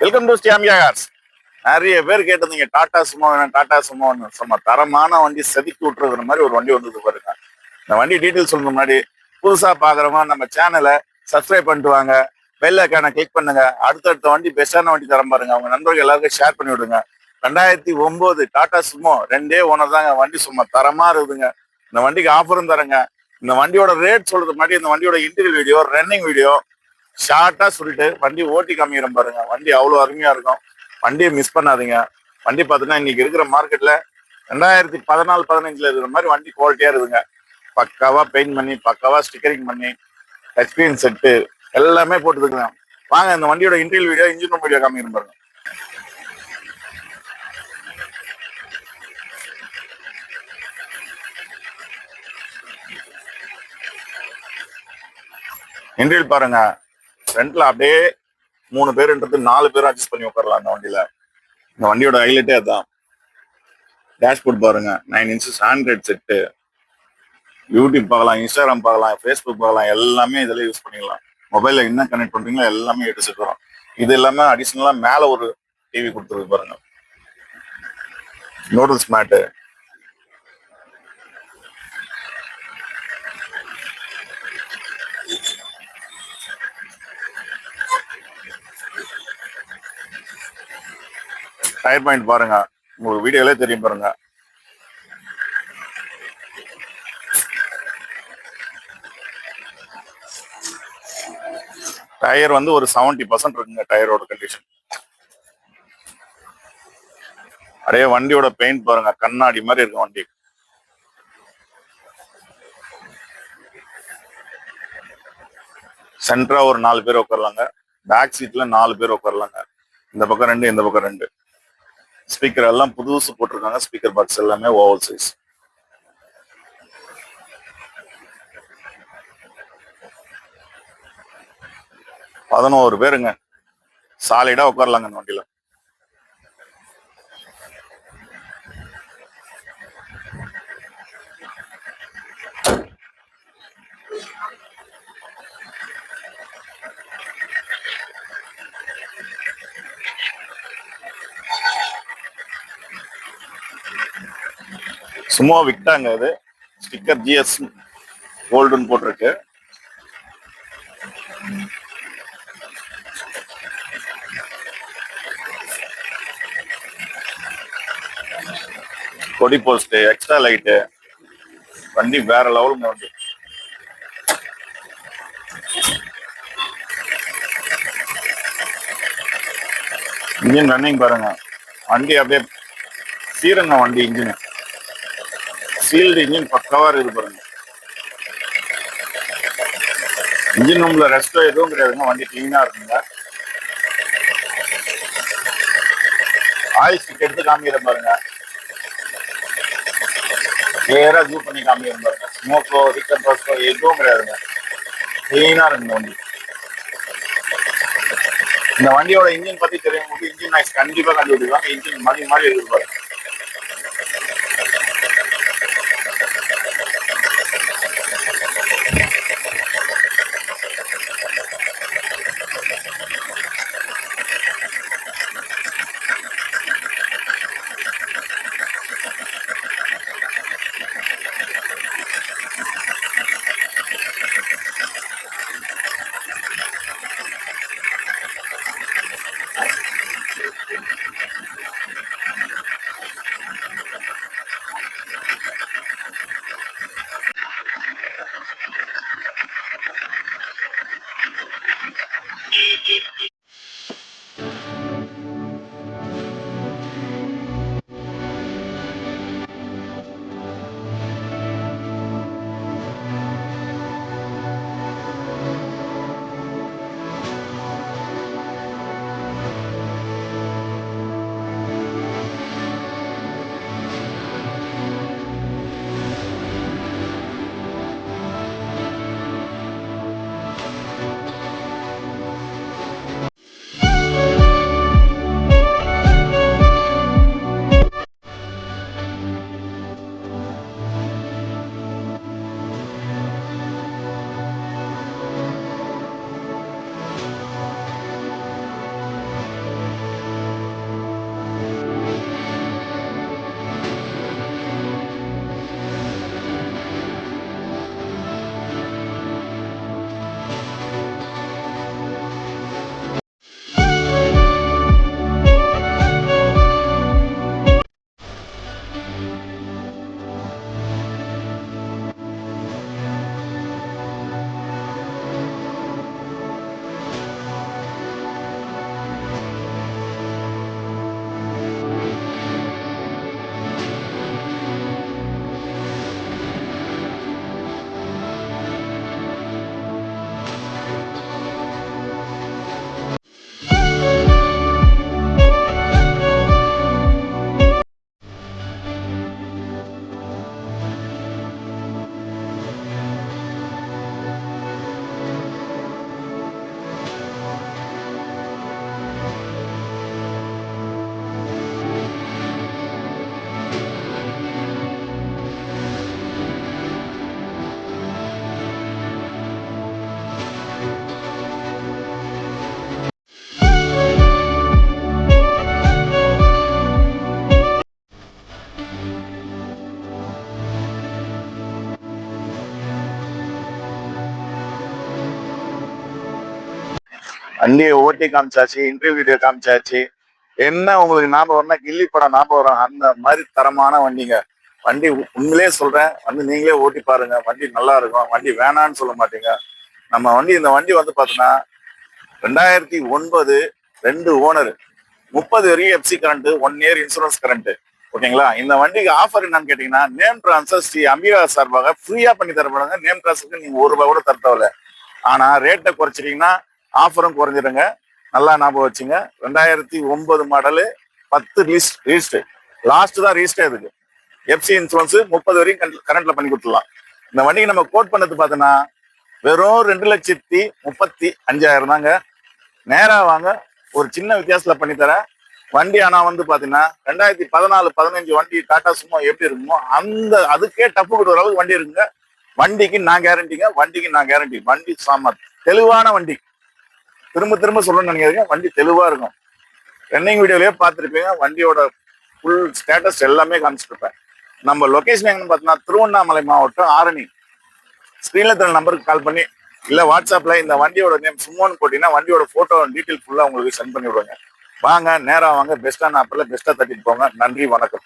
Welcome to ஸ்டியாமியா cars. நிறைய பேர் கேட்டிருந்தீங்க டாடா சுமோ வேணும், டாடா சுமோ வேணும். சும்மா தரமான வண்டி செதுக்கி விட்டுருக்கிற மாதிரி ஒரு வண்டி வந்தது பாருங்க. இந்த வண்டி டீட்டெயில் சொல்ற முன்னாடி புதுசா பாக்குறவங்க நம்ம சேனலை சப்ஸ்கிரைப் பண்ணிட்டு வாங்க, பெல் ஐக்கானை கிளிக் பண்ணுங்க. அடுத்தடுத்த வண்டி பெஸ்டான வண்டி தரம் பாருங்க. அவங்க நண்பர்கள் எல்லாருக்கும் ஷேர் பண்ணி விடுங்க. 2009 டாடா சுமோ 2 ஓனர் தாங்க. வண்டி சும்மா தரமா இருக்குதுங்க. இந்த வண்டிக்கு ஆஃபரும் தரங்க. இந்த வண்டியோட ரேட் சொல்றது மாதிரி இந்த வண்டியோட இன்டீரியல் வீடியோ, ரன்னிங் வீடியோ ஷார்ட்டா சொல்லிட்டு வண்டி ஓட்டி காமிக்கிறேன் பாருங்க. வண்டி அவ்வளோ அருமையா இருக்கும். வண்டியை மிஸ் பண்ணாதீங்க. வண்டி பார்த்தீங்கன்னா இன்னைக்கு இருக்கிற மார்க்கெட்ல 2014-15 இருக்கிற மாதிரி வண்டி குவாலிட்டியா இருக்குதுங்க. பக்காவா பெயிண்ட் பண்ணி, பக்காவா ஸ்டிக்கரிங் பண்ணி, எக்ஸ்பீரியன்ஸ் செட்டு எல்லாமே போட்டுருக்குங்க. வாங்க இந்த வண்டியோட இன்டீரியல் வீடியோ, இன்ஜின் ரூம் வீடியோ காமிக்கிறேன் பாருங்க. இன்டீரியல் பாருங்க. ஃப்ரண்ட்ல அப்படியே 3 பேருன்றது 4 பேரும் அட்ஜஸ்ட் பண்ணி உட்காரலாம் இந்த வண்டியில. இந்த வண்டியோட ஹைலைட்டே அதுதான். டேஷ்போர்ட் பாருங்க, 9 இன்ச்சஸ் ஆண்ட்ராய்ட் செட்டு. யூடியூப் பார்க்கலாம், இன்ஸ்டாகிராம் பார்க்கலாம், ஃபேஸ்புக் பார்க்கலாம், எல்லாமே இதில் யூஸ் பண்ணிக்கலாம். மொபைலில் என்ன கனெக்ட் பண்ணுறீங்களோ எல்லாமே எடுத்துட்டு வரும். இது இல்லாமல் அடிஷ்னலாக மேலே ஒரு டிவி கொடுத்துருக்கு பாருங்க, நோட்டல்ஸ் மேட்டு. டயர் பாயிண்ட் பாருங்க, உங்களுக்கு வீடியோலே தெரியும் பாருங்க. டயர் வந்து ஒரு 70% இருக்குங்க டயரோட கண்டிஷன். அப்படியே வண்டியோட பெயிண்ட் பாருங்க, கண்ணாடி மாதிரி இருக்கும் வண்டி. சென்டரா ஒரு 4 பேர் உட்காரலாங்க. பேக் சீட்ல 4 பேர் உட்காரலாங்க. இந்த பக்கம் 2, இந்த பக்கம் 2. ஸ்பீக்கர் எல்லாம் புதுசு போட்டிருக்காங்க. ஸ்பீக்கர் பாக்ஸ் எல்லாமே ஓவல் சைஸ். பதினோரு பேருங்க சாலிடா உட்காரலாங்க இந்த வண்டியில. சும்மா விட்டாங்க. அது ஸ்டிக்கர் ஜிஎஸ் கோல்டுன்னு போட்டிருக்கு. கொடி போஸ்ட், எக்ஸ்ட்ரா லைட்டு, வண்டி வேற லெவலுங்க வண்டி. இன்ஜின் ரன்னிங் பாருங்க. வண்டி அப்படியே சீரங்க வண்டி. இன்ஜின் சீல்டு இன்ஜின் பக்காவா இருக்குது பாருங்க. இன்ஜின் ரூம்ல ரெஸ்டோ எதுவும் கிடையாதுங்க. வண்டி கிளீனா இருக்குங்க. ஆயில் ஸ்டிக் எடுத்து காமிக்கிறேன் பாருங்க. கிளியரா ஜூம் பண்ணி காமிக்கிறேன் பாருங்க. ஸ்மோக்கோ, ரிக்கர் ரோஸ்டோ எதுவும் கிடையாதுங்க. கிளீனா இருக்குங்க வண்டி. இந்த வண்டியோட இன்ஜின் பத்தி தெரியும். இன்ஜின் நாய்ஸ் கண்டிப்பா கண்டுபிடிப்பாங்க. இன்ஜின் மணி மாதிரி இருக்குது பாருங்க. வண்டியை ஓட்டி காமிச்சாச்சு, இன்டர்வியூ வீடியோ காமிச்சாச்சு. என்ன உங்களுக்கு ஞாபகம் வரணும், கில்லி படம் ஞாபகம் வரும், அந்த மாதிரி தரமான வண்டிங்க. வண்டி உண்மையிலே சொல்றேன், வந்து நீங்களே ஓட்டி பாருங்க. வண்டி நல்லா இருக்கும், வண்டி வேணான்னு சொல்ல மாட்டீங்க. நம்ம வண்டி இந்த வண்டி வந்து பாத்தீங்கன்னா 2009, 2 ஓனர், 30 வரைக்கும் FC current, 1 year insurance current. ஓகேங்களா? இந்த வண்டிக்கு ஆஃபர் என்னன்னு கேட்டீங்கன்னா, நேம் டிரான்ஸ்ஃபர் ஸ்ரீ அம்பிகா சார்பாக ஃப்ரீயா பண்ணி தரப்படுங்க. நேம் டிரான்ஸ்ஃபருக்கு நீங்க ₹1 கூட தரத்தவில்ல. ஆனா ரேட்டை குறைச்சிட்டீங்கன்னா ஆஃபரும் குறைஞ்சிடுங்க. நல்லா ஞாபகம் வச்சுங்க. 2009 மாடலு, 10 ரிஜிஸ்டர், லாஸ்ட் தான் ரிஜிஸ்டர் இதுக்கு. எஃப்சி இன்சூரன்ஸ் 30 வரைக்கும் கரண்ட்ல பண்ணி கொடுத்துடலாம். இந்த வண்டிக்கு நம்ம கோட் பண்ணது பார்த்தோன்னா வெறும் 2,35,000 தாங்க. நேரா வாங்க, ஒரு சின்ன வித்தியாசத்துல பண்ணி தரேன் வண்டி. ஆனா வந்து பாத்தீங்கன்னா 2014-15 வண்டி டாடா சுமோ எப்படி இருக்குமோ அந்த அதுக்கே டப்பு கொடுக்குற அளவுக்கு வண்டி இருக்குங்க. வண்டிக்கு நான் கேரண்டிங்க, வண்டிக்கு நான் கேரண்டி. வண்டி சாம தெளிவான வண்டி. திரும்ப திரும்ப சொல்லணும்னு நினைக்கிறீங்க, வண்டி தெளிவா இருக்கும். ரன்னிங் வீடியோலயே பார்த்துருப்பீங்க, வண்டியோட ஃபுல் ஸ்டேட்டஸ் எல்லாமே காமிச்சிருப்பேன். நம்ம லொகேஷன் எங்கன்னு பார்த்தீங்கன்னா திருவண்ணாமலை மாவட்டம் ஆரணி. ஸ்கிரீன்ல தர நம்பருக்கு கால் பண்ணி இல்ல வாட்ஸ்அப்ல இந்த வண்டியோட நேம் சுமோன்னு போட்டீங்கன்னா வண்டியோட போட்டோ டீட்டெயில் ஃபுல்லா உங்களுக்கு சென்ட் பண்ணி விடுவாங்க. வாங்க, நேரா வாங்க, பெஸ்டான ஆப்பில் பெஸ்டா தட்டிட்டு போங்க. நன்றி, வணக்கம்.